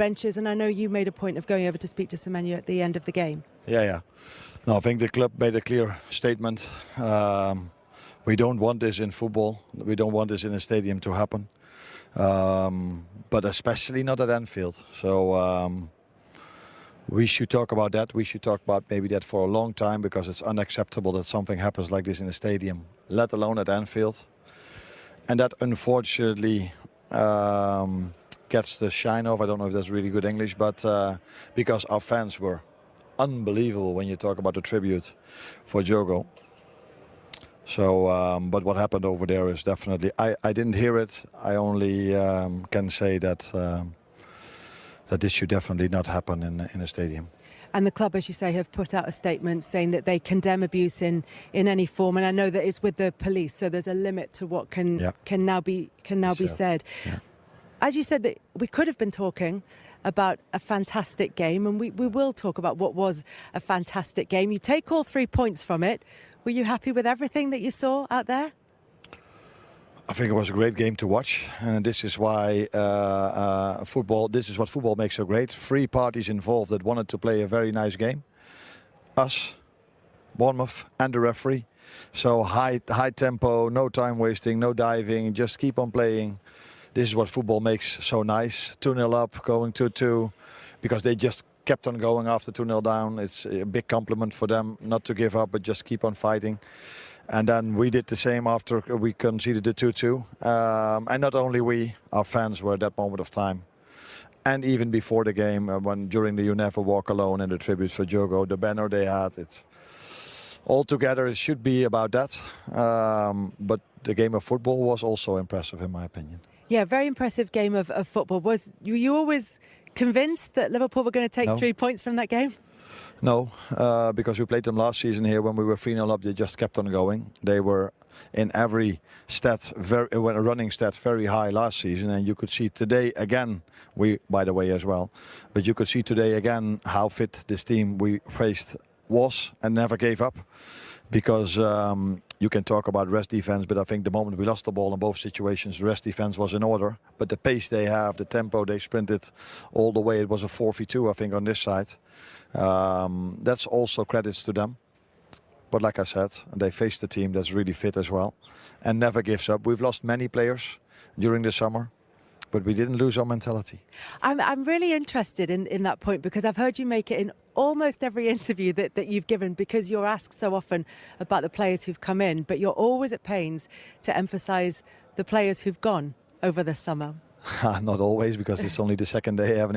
benches, and I know you made a point of going over to speak to Semenyo at the end of the game. Yeah. No, I think the club made a clear statement. We don't want this in football. We don't want this in a stadium to happen. But especially not at Anfield. So we should talk about that. We should talk about maybe that for a long time, because it's unacceptable that something happens like this in a stadium, let alone at Anfield. And that unfortunately gets the shine off. I don't know if that's really good English, but because our fans were unbelievable when you talk about the tribute for Diogo. So, but what happened over there is definitely, I didn't hear it. I only can say that that this should definitely not happen in a stadium. And the club, as you say, have put out a statement saying that they condemn abuse in any form. And I know that it's with the police, so there's a limit to what can now be said. Yeah. As you said, that we could have been talking about a fantastic game, and we will talk about what was a fantastic game. You take all 3 points from it. Were you happy with everything that you saw out there? I think it was a great game to watch, and this is why football. This is what football makes so great. 3 parties involved that wanted to play a very nice game. Us, Bournemouth, and the referee. So high tempo, no time wasting, no diving. Just keep on playing. This is what football makes so nice. 2-0 up, going 2-2, because they just kept on going after 2-0 down. It's a big compliment for them not to give up, but just keep on fighting. And then we did the same after we conceded the 2-2. And not only we, our fans were at that moment of time. And even before the game, when during the You Never Walk Alone and the tributes for Diogo, the banner they had, it altogether it should be about that. But the game of football was also impressive, in my opinion. Yeah, very impressive game of football. Was you always convinced that Liverpool were going to take 3 points from that game? No, because we played them last season here when we were 3-0 up. They just kept on going. They were in every stat, running stat, very high last season, and you could see today again. We, by the way, as well, but you could see today again how fit this team we faced was and never gave up. Because you can talk about rest defense, but I think the moment we lost the ball in both situations, the rest defense was in order. But the pace they have, the tempo they sprinted all the way, it was a 4v2, I think, on this side. That's also credits to them. But like I said, they faced a team that's really fit as well and never gives up. We've lost many players during the summer, but we didn't lose our mentality. I'm really interested in that point, because I've heard you make it in almost every interview that you've given, because you're asked so often about the players who've come in, but you're always at pains to emphasise the players who've gone over the summer. Not always, because it's only the second day I haven't